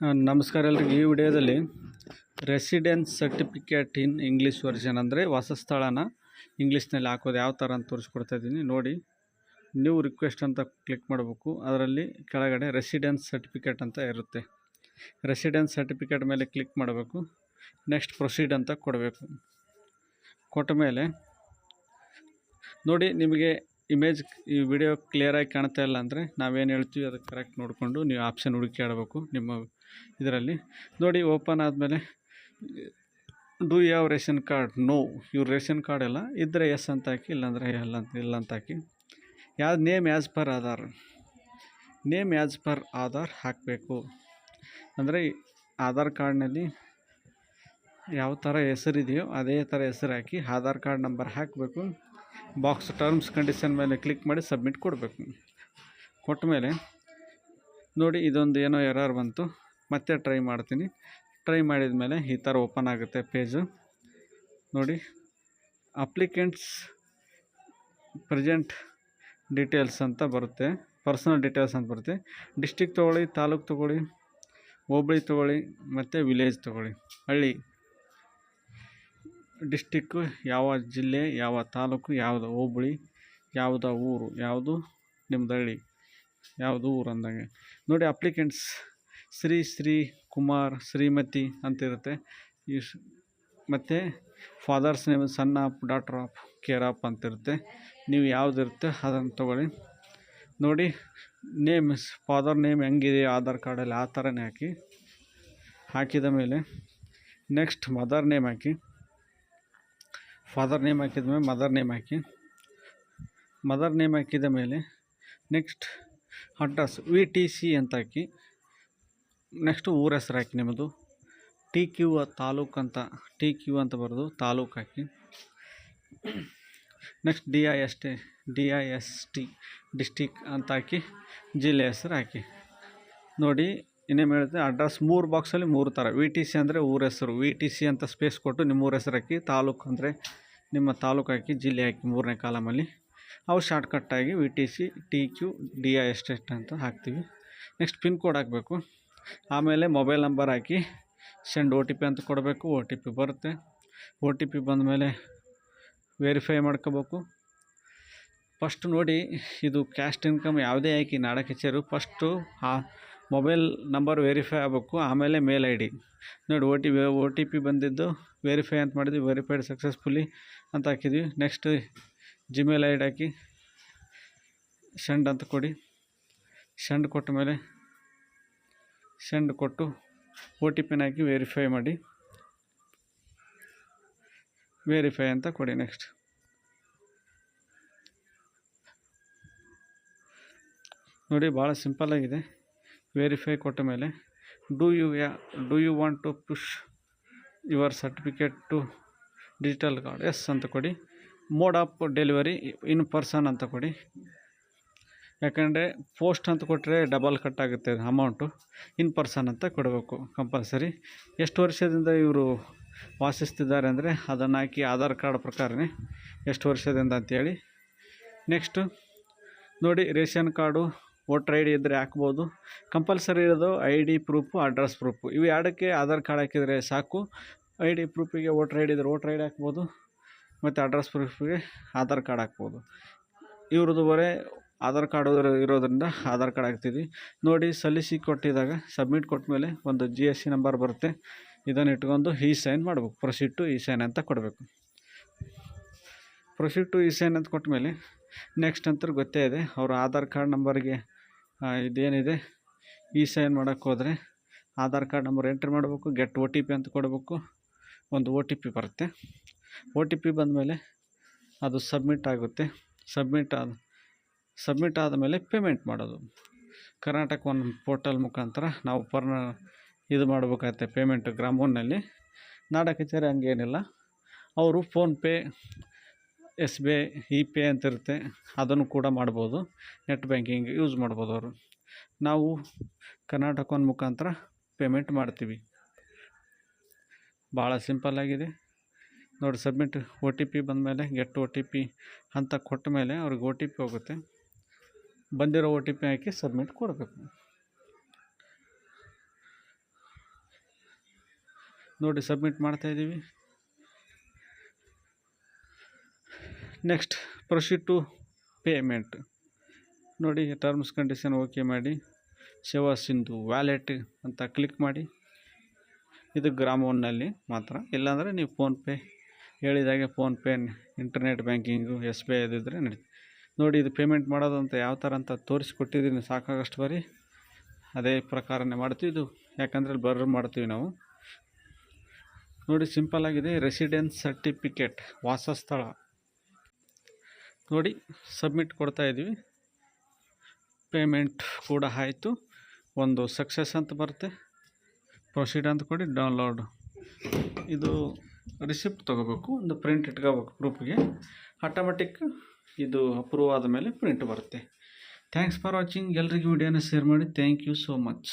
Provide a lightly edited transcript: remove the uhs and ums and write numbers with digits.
ನಮಸ್ಕಾರ ಎಲ್ರಿಗೂ. ಈ ವಿಡಿಯೋದಲ್ಲಿ residence certificate in English version ಅಂದರೆ ವಾಸಸ್ಥಳನ ಇಂಗ್ಲೀಷ್ನಲ್ಲಿ ಹಾಕೋದು ಯಾವ ಥರ ಅಂತ ತೋರಿಸ್ಕೊಡ್ತಾ ಇದ್ದೀನಿ ನೋಡಿ. ನ್ಯೂ ರಿಕ್ವೆಸ್ಟ್ ಅಂತ ಕ್ಲಿಕ್ ಮಾಡಬೇಕು. ಅದರಲ್ಲಿ ಕೆಳಗಡೆ ರೆಸಿಡೆನ್ಸ್ ಸರ್ಟಿಫಿಕೇಟ್ ಅಂತ ಇರುತ್ತೆ. ರೆಸಿಡೆನ್ಸ್ ಸರ್ಟಿಫಿಕೇಟ್ ಮೇಲೆ ಕ್ಲಿಕ್ ಮಾಡಬೇಕು. ನೆಕ್ಸ್ಟ್ ಪ್ರೊಸೀಡ್ ಅಂತ ಕೊಡಬೇಕು. ಕೊಟ್ಟ ಮೇಲೆ ನೋಡಿ, ನಿಮಗೆ ಇಮೇಜ್ ಈ ವಿಡಿಯೋ ಕ್ಲಿಯರಾಗಿ ಕಾಣ್ತಾ ಇಲ್ಲ ಅಂದರೆ ನಾವೇನು ಹೇಳ್ತೀವಿ ಅದಕ್ಕೆ ಕರೆಕ್ಟ್ ನೋಡಿಕೊಂಡು ನೀವು ಆಪ್ಷನ್ ಹುಡುಕಿ ಆಡಬೇಕು. ನಿಮ್ಮ ಇದರಲ್ಲಿ ನೋಡಿ, ಓಪನ್ ಆದಮೇಲೆ do you have ration card? No. ಇವ್ರು ರೇಷನ್ ಕಾರ್ಡ್ ಎಲ್ಲ ಇದ್ದರೆ ಎಸ್ ಅಂತ ಹಾಕಿ, ಇಲ್ಲಾಂದರೆ ಇಲ್ಲ ಅಂತ ಹಾಕಿ. ಯಾವ್ದು name as per Aadhaar, name as per Aadhaar ಹಾಕಬೇಕು. ಅಂದರೆ ಆಧಾರ್ ಕಾರ್ಡ್ನಲ್ಲಿ ಯಾವ ಥರ ಹೆಸರಿದೆಯೋ ಅದೇ ಥರ ಹೆಸರು ಹಾಕಿ ಆಧಾರ್ ಕಾರ್ಡ್ ನಂಬರ್ ಹಾಕಬೇಕು. ಬಾಕ್ಸ್ ಟರ್ಮ್ಸ್ ಕಂಡೀಷನ್ ಮೇಲೆ ಕ್ಲಿಕ್ ಮಾಡಿ ಸಬ್ಮಿಟ್ ಕೊಡಬೇಕು. ಕೊಟ್ಟ ಮೇಲೆ ನೋಡಿ, ಇದೊಂದು ಏನೋ ಎರರ್ ಬಂತು. ಮತ್ತೆ ಟ್ರೈ ಮಾಡ್ತೀನಿ. ಟ್ರೈ ಮಾಡಿದ ಮೇಲೆ ಈ ಥರ ಓಪನ್ ಆಗುತ್ತೆ ಪೇಜು. ನೋಡಿ, ಅಪ್ಲಿಕೆಂಟ್ಸ್ ಪ್ರೆಸೆಂಟ್ ಡೀಟೇಲ್ಸ್ ಅಂತ ಬರುತ್ತೆ, ಪರ್ಸನಲ್ ಡೀಟೇಲ್ಸ್ ಅಂತ ಬರುತ್ತೆ. ಡಿಸ್ಟಿಕ್ ತೊಗೊಳ್ಳಿ, ತಾಲೂಕು ತೊಗೊಳ್ಳಿ, ಹೋಬಳಿ ತೊಗೊಳ್ಳಿ, ಮತ್ತು ವಿಲೇಜ್ ತೊಗೊಳ್ಳಿ. ಹಳ್ಳಿ ಡಿಸ್ಟಿಕ್ಕು ಯಾವ ಜಿಲ್ಲೆ, ಯಾವ ತಾಲೂಕು, ಯಾವುದು ಹೋಬಳಿ, ಯಾವುದ ಊರು, ಯಾವುದು ನಿಮ್ಮದು ಹಳ್ಳಿ, ಯಾವುದು ಊರು ಅಂದಂಗೆ ನೋಡಿ. ಅಪ್ಲಿಕೆಂಟ್ಸ್ ಶ್ರೀ ಕುಮಾರ್, ಶ್ರೀಮತಿ ಅಂತಿರುತ್ತೆ. ಮತ್ತು father's name son of, daughter of, care of ಅಂತಿರುತ್ತೆ. ನೀವು ಯಾವುದಿರುತ್ತೆ ಅದನ್ನು ತೊಗೊಳ್ಳಿ. ನೋಡಿ, ನೇಮ್ ಫಾದರ್ ನೇಮ್ ಹೆಂಗಿದೆ ಆಧಾರ್ ಕಾರ್ಡಲ್ಲಿ ಆ ಥರನೇ ಹಾಕಿದ ಮೇಲೆ ನೆಕ್ಸ್ಟ್ ಮದರ್ ನೇಮ್ ಹಾಕಿ. ಫಾದರ್ ನೇಮ್ ಹಾಕಿದ ಮೇಲೆ ಮದರ್ ನೇಮ್ ಹಾಕಿ. ಮದರ್ ನೇಮ್ ಹಾಕಿದ ಮೇಲೆ ನೆಕ್ಸ್ಟ್ ಅಡ್ರೆಸ್ VTC ಅಂತ ಹಾಕಿ. ನೆಕ್ಸ್ಟು ಊರ ಹೆಸರು ಹಾಕಿ ನಿಮ್ಮದು. TQ ತಾಲೂಕು ಅಂತ, TQ ಅಂತ ಬರೋದು ತಾಲೂಕು ಹಾಕಿ. ನೆಕ್ಸ್ಟ್ DIST ಡಿಸ್ಟಿಕ್ ಅಂತ ಹಾಕಿ, ಜಿಲ್ಲೆ ಹೆಸರು ಹಾಕಿ. ನೋಡಿ, ಇನ್ನೇನು ಹೇಳುತ್ತೆ, ಅಡ್ರೆಸ್ 3 ಬಾಕ್ಸಲ್ಲಿ 3 ಥರ. VTC ಅಂದರೆ ಊರ ಹೆಸರು, VTC ಅಂತ ಸ್ಪೇಸ್ ಕೊಟ್ಟು ನಿಮ್ಮ ಊರ ಹೆಸರು ಹಾಕಿ. ತಾಲೂಕು ಅಂದರೆ ನಿಮ್ಮ ತಾಲೂಕು ಹಾಕಿ, ಜಿಲ್ಲೆ ಹಾಕಿ 3ನೇ ಕಾಲಮಲ್ಲಿ. ಅವು ಶಾರ್ಟ್ಕಟ್ಟಾಗಿ VTC, TQ, DIST ಅಂತ ಹಾಕ್ತೀವಿ. ನೆಕ್ಸ್ಟ್ ಪಿನ್ ಕೋಡ್ ಹಾಕಬೇಕು. ಆಮೇಲೆ ಮೊಬೈಲ್ ನಂಬರ್ ಹಾಕಿ ಸೆಂಡ್ OTP ಅಂತ ಕೊಡಬೇಕು. OTP ಬರುತ್ತೆ. OTP ಬಂದಮೇಲೆ ವೆರಿಫೈ ಮಾಡ್ಕೋಬೇಕು. ಫಸ್ಟ್ ನೋಡಿ, ಇದು ಕ್ಯಾಸ್ಟ್ ಇನ್ಕಮ್ ಯಾವುದೇ ಹಾಕಿ ನಾಡ ಕಚೇರಿ ಫಸ್ಟು ಆ ಮೊಬೈಲ್ ನಂಬರ್ ವೆರಿಫೈ ಆಗಬೇಕು. ಆಮೇಲೆ ಮೇಲ್ ID ನೋಡಿ. OTP ಬಂದಿದ್ದು ವೆರಿಫೈ ಅಂತ ಮಾಡಿದ್ವಿ. ವೆರಿಫೈಡ್ ಸಕ್ಸಸ್ಫುಲಿ ಅಂತ ಹಾಕಿದ್ವಿ. ನೆಕ್ಸ್ಟ್ ಜಿಮೇಲ್ ID ಹಾಕಿ ಸೆಂಡ್ ಅಂತ ಕೊಡಿ. ಸೆಂಡ್ ಕೊಟ್ಟ ಮೇಲೆ ಸೆಂಡ್ ಕೊಟ್ಟು OTPನ ಹಾಕಿ ವೆರಿಫೈ ಮಾಡಿ, ವೆರಿಫೈ ಅಂತ ಕೊಡಿ. ನೆಕ್ಸ್ಟ್ ನೋಡಿ, ಭಾಳ ಸಿಂಪಲ್ಲಾಗಿದೆ. ವೆರಿಫೈ ಕೊಟ್ಟ ಮೇಲೆ do you want to push your certificate to digital card? Yes ಅಂತ ಕೊಡಿ. Mode of delivery in person ಅಂತ ಕೊಡಿ. ಯಾಕಂದರೆ ಪೋಸ್ಟ್ ಅಂತ ಕೊಟ್ಟರೆ ಡಬಲ್ ಕಟ್ ಆಗುತ್ತೆ ಅಮೌಂಟು. ಇನ್ ಪರ್ಸನ್ ಅಂತ ಕೊಡಬೇಕು ಕಂಪಲ್ಸರಿ. ಎಷ್ಟು ವರ್ಷದಿಂದ ಇವರು ವಾಸಿಸ್ತಿದ್ದಾರೆ ಅಂದರೆ ಅದನ್ನು ಹಾಕಿ ಆಧಾರ್ ಕಾರ್ಡ್ ಪ್ರಕಾರನೇ ಎಷ್ಟು ವರ್ಷದಿಂದ ಅಂತೇಳಿ. ನೆಕ್ಸ್ಟು ನೋಡಿ, ರೇಷನ್ ಕಾರ್ಡು, ವೋಟರ್ ID ಇದ್ದರೆ ಹಾಕ್ಬೋದು. ಕಂಪಲ್ಸರಿ ಇರೋದು ID ಪ್ರೂಫು, ಅಡ್ರೆಸ್ ಪ್ರೂಫು. ಇವು ಎರಡಕ್ಕೆ ಆಧಾರ್ ಕಾರ್ಡ್ ಹಾಕಿದರೆ ಸಾಕು. ID ಪ್ರೂಫಿಗೆ ವೋಟರ್ ID ಇದ್ದರೆ ವೋಟರ್ ID ಹಾಕ್ಬೋದು, ಮತ್ತು ಅಡ್ರೆಸ್ ಪ್ರೂಫಿಗೆ ಆಧಾರ್ ಕಾರ್ಡ್ ಹಾಕ್ಬೋದು. ಇವ್ರದ್ದು ಬರೀ ಆಧಾರ್ ಕಾರ್ಡ್ ಇರೋದ್ರಿಂದ ಆಧಾರ್ ಕಾರ್ಡ್ ಹಾಕ್ತಿದ್ವಿ. ನೋಡಿ, ಸಲ್ಲಿಸಿ ಕೊಟ್ಟಿದಾಗ ಸಬ್ಮಿಟ್ ಕೊಟ್ಟ ಮೇಲೆ ಒಂದು GST ನಂಬರ್ ಬರುತ್ತೆ. ಇದನ್ನು ಇಟ್ಕೊಂಡು ಸೈನ್ ಮಾಡಬೇಕು. ಪ್ರೊಸೀಡ್ ಟು ಸೈನ್ ಅಂತ ಕೊಡಬೇಕು. ಪ್ರೊಸೀಡ್ ಟು ಸೈನ್ ಅಂತ ಕೊಟ್ಟ ಮೇಲೆ ನೆಕ್ಸ್ಟ್ ಅಂತ ಗೊತ್ತೇ ಇದೆ. ಅವ್ರ ಆಧಾರ್ ಕಾರ್ಡ್ ನಂಬರ್ಗೆ ಇದೇನಿದೆ ಸೈನ್ ಮಾಡೋಕ್ಕೆ ಹೋದರೆ ಆಧಾರ್ ಕಾರ್ಡ್ ನಂಬರ್ ಎಂಟ್ರ್ ಮಾಡಬೇಕು. ಗೆಟ್ OTP ಅಂತ ಕೊಡಬೇಕು. ಒಂದು OTP ಬರುತ್ತೆ. OTP ಬಂದಮೇಲೆ ಅದು ಸಬ್ಮಿಟ್ ಆಗುತ್ತೆ. ಸಬ್ಮಿಟ್ ಆದಮೇಲೆ ಪೇಮೆಂಟ್ ಮಾಡೋದು. ಕರ್ನಾಟಕ ಒನ್ ಪೋರ್ಟಲ್ ಮುಖಾಂತರ ನಾವು ಇದು ಮಾಡಬೇಕಾಗತ್ತೆ ಪೇಮೆಂಟ್. ಗ್ರಾಮೋನ್ನಲ್ಲಿ ನಾಡ ಕಚೇರಿ ಹಂಗೇನಿಲ್ಲ. ಅವರು ಫೋನ್ಪೇ, SBI, ಇ-ಪೇ ಅಂತ ಇರುತ್ತೆ, ಅದನ್ನು ಕೂಡ ಮಾಡ್ಬೋದು. ನೆಟ್ ಬ್ಯಾಂಕಿಂಗ್ ಯೂಸ್ ಮಾಡ್ಬೋದು ಅವರು. ನಾವು ಕರ್ನಾಟಕ ಒನ್ ಮುಖಾಂತರ ಪೇಮೆಂಟ್ ಮಾಡ್ತೀವಿ. ಭಾಳ ಸಿಂಪಲ್ಲಾಗಿದೆ ನೋಡಿ. ಸಬ್ಮಿಟ್ OTP ಬಂದಮೇಲೆ ಗೆಟ್ OTP ಅಂತ ಕೊಟ್ಟ ಮೇಲೆ ಅವ್ರಿಗೆ OTP ಹೋಗುತ್ತೆ. ಬಂದಿರೋ OTP ಹಾಕಿ ಸಬ್ಮಿಟ್ ಕೊಡಬೇಕು. ನೋಡಿ ಸಬ್ಮಿಟ್ ಮಾಡ್ತಾಯಿದ್ದೀವಿ. ನೆಕ್ಸ್ಟ್ ಪ್ರೊಸೀಡ್ ಟು ಪೇಮೆಂಟ್ ನೋಡಿ, ಟರ್ಮ್ಸ್ ಕಂಡೀಷನ್ ಓಕೆ ಮಾಡಿ, ಸೇವಾ ಸಿಂಧು ವ್ಯಾಲೆಟ್ ಅಂತ ಕ್ಲಿಕ್ ಮಾಡಿ. ಇದು ಗ್ರಾಮ್1ನಲ್ಲಿ ಮಾತ್ರ, ಇಲ್ಲಾಂದರೆ ನೀವು ಫೋನ್ಪೇ ಹೇಳಿದಾಗೆ ಫೋನ್ಪೇ, ಇಂಟರ್ನೆಟ್ ಬ್ಯಾಂಕಿಂಗು, SBI ಇದ್ದರೆ ನಡೀತದೆ. ನೋಡಿ ಇದು ಪೇಮೆಂಟ್ ಮಾಡೋದು ಅಂತ ಯಾವ ಥರ ಅಂತ ತೋರಿಸ್ಕೊಟ್ಟಿದ್ದೀನಿ, ಸಾಕಾಗಷ್ಟು ಬಾರಿ ಅದೇ ಪ್ರಕಾರನೇ ಮಾಡ್ತೀವಿ. ಇದು ಯಾಕಂದರೆ ಬ್ಲರ್ ಮಾಡ್ತೀವಿ ನಾವು. ನೋಡಿ ಸಿಂಪಲ್ ಆಗಿದೆ. ರೆಸಿಡೆನ್ಸ್ ಸರ್ಟಿಫಿಕೇಟ್ ವಾಸಸ್ಥಳ ನೋಡಿ ಸಬ್ಮಿಟ್ ಕೊಡ್ತಾಯಿದ್ದೀವಿ. ಪೇಮೆಂಟ್ ಕೂಡ ಆಯಿತು. ಒಂದು ಸಕ್ಸಸ್ ಅಂತ ಬರುತ್ತೆ, ಪ್ರೊಸೀಡ್ ಅಂತ ಕೊಡಿ, ಡೌನ್ಲೋಡ್. ಇದು ರಿಸಿಪ್ಟ್ ತೊಗೋಬೇಕು, ಒಂದು ಪ್ರಿಂಟ್ ಇಟ್ಕೋಬೇಕು ಪ್ರೂಫ್ಗೆ. ಆಟೋಮೆಟಿಕ್ ಇದು ಅಪ್ರೂವ್ ಆದ ಮೇಲೆ ಪ್ರಿಂಟ್ ಬರುತ್ತೆ. Thanks for watching. ಎಲ್ರಿಗೂ ವಿಡಿಯೋನ ಶೇರ್ ಮಾಡಿ. Thank you so much.